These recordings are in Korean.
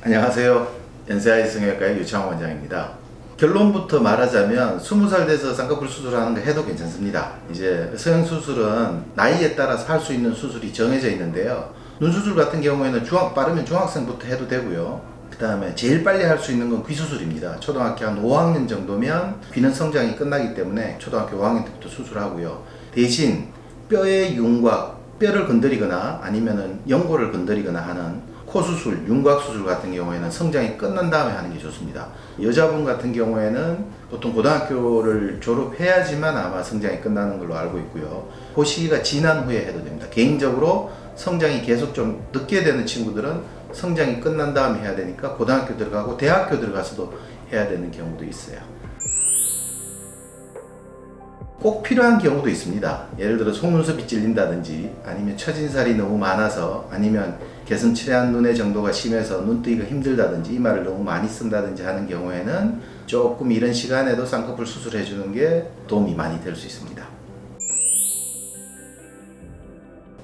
안녕하세요. 연세아이 성형외과의 유창호 원장입니다. 결론부터 말하자면 20살 돼서 쌍꺼풀 수술하는 거 해도 괜찮습니다. 이제 성형수술은 나이에 따라서 할 수 있는 수술이 정해져 있는데요. 눈수술 같은 경우에는 빠르면 중학생부터 해도 되고요. 그 다음에 제일 빨리 할 수 있는 건 귀수술입니다. 초등학교 한 5학년 정도면 귀는 성장이 끝나기 때문에 초등학교 5학년 때부터 수술하고요. 대신 뼈의 윤곽, 뼈를 건드리거나 아니면은 연골을 건드리거나 하는 코수술, 윤곽수술 같은 경우에는 성장이 끝난 다음에 하는 게 좋습니다. 여자분 같은 경우에는 보통 고등학교를 졸업해야지만 아마 성장이 끝나는 걸로 알고 있고요. 그 시기가 지난 후에 해도 됩니다. 개인적으로 성장이 계속 좀 늦게 되는 친구들은 성장이 끝난 다음에 해야 되니까 고등학교 들어가고 대학교 들어가서도 해야 되는 경우도 있어요. 꼭 필요한 경우도 있습니다. 예를 들어 속눈썹이 찔린다든지 아니면 처진살이 너무 많아서 아니면 개선 칠해한 눈의 정도가 심해서 눈뜨기가 힘들다든지 이마를 너무 많이 쓴다든지 하는 경우에는 조금 이런 시간에도 쌍꺼풀 수술해 주는 게 도움이 많이 될 수 있습니다.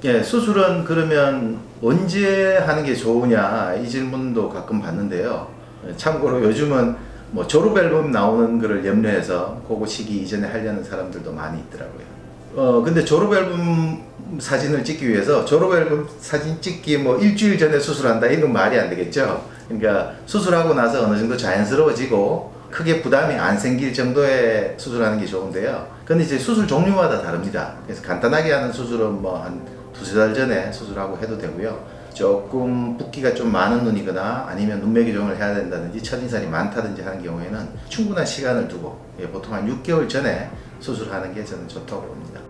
예, 수술은 그러면 언제 하는 게 좋으냐 이 질문도 가끔 받는데요. 참고로 요즘은 졸업 앨범 나오는 거를 염려해서 그거 시기 이전에 하려는 사람들도 많이 있더라고요. 근데 졸업 앨범 사진을 찍기 위해서 졸업 앨범 사진 찍기 일주일 전에 수술한다 이건 말이 안 되겠죠. 그러니까 수술하고 나서 어느 정도 자연스러워지고 크게 부담이 안 생길 정도의 수술하는 게 좋은데요. 근데 이제 수술 종류마다 다릅니다. 그래서 간단하게 하는 수술은 한 두세 달 전에 수술하고 해도 되고요. 조금 붓기가 좀 많은 눈이거나 아니면 눈매 교정을 해야 된다든지 첫인살이 많다든지 하는 경우에는 충분한 시간을 두고 보통 한 6개월 전에 수술하는 게 저는 좋다고 봅니다.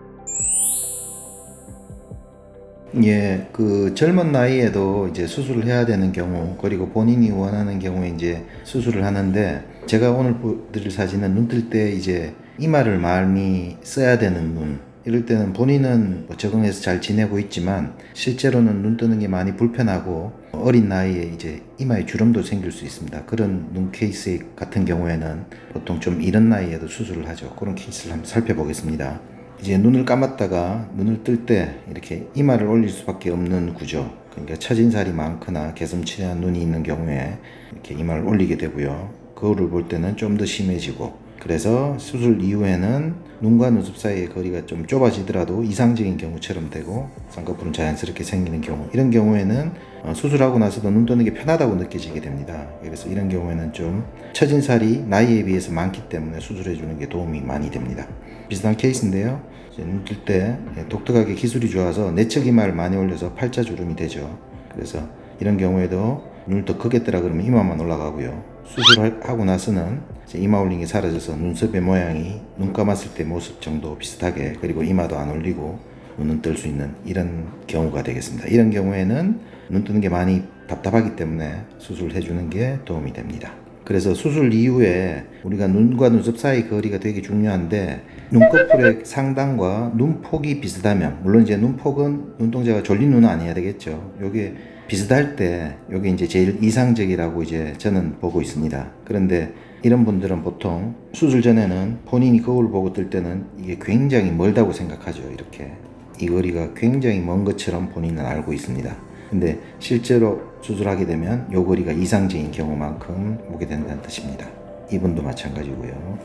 예, 젊은 나이에도 이제 수술을 해야 되는 경우, 그리고 본인이 원하는 경우에 이제 수술을 하는데, 제가 오늘 보여드릴 사진은 눈 뜰 때 이제 이마를 많이 써야 되는 눈, 이럴 때는 본인은 적응해서 잘 지내고 있지만 실제로는 눈 뜨는 게 많이 불편하고 어린 나이에 이제 이마에 주름도 생길 수 있습니다. 그런 눈 케이스 같은 경우에는 보통 좀 이른 나이에도 수술을 하죠. 그런 케이스를 한번 살펴보겠습니다. 이제 눈을 감았다가 눈을 뜰 때 이렇게 이마를 올릴 수밖에 없는 구조. 그러니까 처진살이 많거나 개슴츠레한 눈이 있는 경우에 이렇게 이마를 올리게 되고요. 거울을 볼 때는 좀 더 심해지고, 그래서 수술 이후에는 눈과 눈썹 사이의 거리가 좀 좁아지더라도 이상적인 경우처럼 되고 쌍꺼풀은 자연스럽게 생기는 경우, 이런 경우에는 수술하고 나서도 눈 뜨는 게 편하다고 느껴지게 됩니다. 그래서 이런 경우에는 좀 처진살이 나이에 비해서 많기 때문에 수술해 주는 게 도움이 많이 됩니다. 비슷한 케이스인데요. 눈 뜰 때 독특하게 기술이 좋아서 내측 이마를 많이 올려서 팔자주름이 되죠. 그래서 이런 경우에도 눈을 더 크게 뜨라 그러면 이마만 올라가고요. 수술하고 나서는 이마 올린 게 사라져서 눈썹의 모양이 눈 감았을 때 모습 정도 비슷하게, 그리고 이마도 안 올리고 눈은 뜰 수 있는 이런 경우가 되겠습니다. 이런 경우에는 눈 뜨는 게 많이 답답하기 때문에 수술을 해주는 게 도움이 됩니다. 그래서 수술 이후에 우리가 눈과 눈썹 사이 거리가 되게 중요한데, 눈꺼풀의 상단과 눈폭이 비슷하면, 물론 이제 눈폭은 눈동자가 졸린 눈은 아니어야 되겠죠. 요게 비슷할 때 요게 이제 제일 이상적이라고 이제 저는 보고 있습니다. 그런데 이런 분들은 보통 수술 전에는 본인이 거울 보고 뜰 때는 이게 굉장히 멀다고 생각하죠. 이렇게 이 거리가 굉장히 먼 것처럼 본인은 알고 있습니다. 근데 실제로 수술하게 되면 요 거리가 이상적인 경우만큼 보게 된다는 뜻입니다. 이분도 마찬가지고요.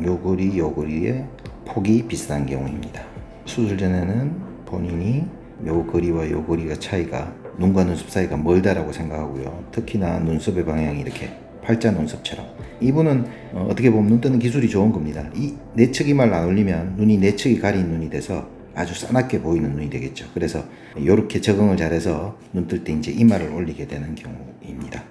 요 거리의 폭이 비슷한 경우입니다. 수술 전에는 본인이 요 거리와 요 거리가 차이가, 눈과 눈썹 사이가 멀다라고 생각하고요. 특히나 눈썹의 방향이 이렇게 팔자 눈썹처럼. 이분은 어떻게 보면 눈 뜨는 기술이 좋은 겁니다. 이 내측 이마를 안 올리면 눈이 내측이 가린 눈이 돼서 아주 싸납게 보이는 눈이 되겠죠. 그래서 이렇게 적응을 잘해서 눈 뜰 때 이제 이마를 올리게 되는 경우입니다.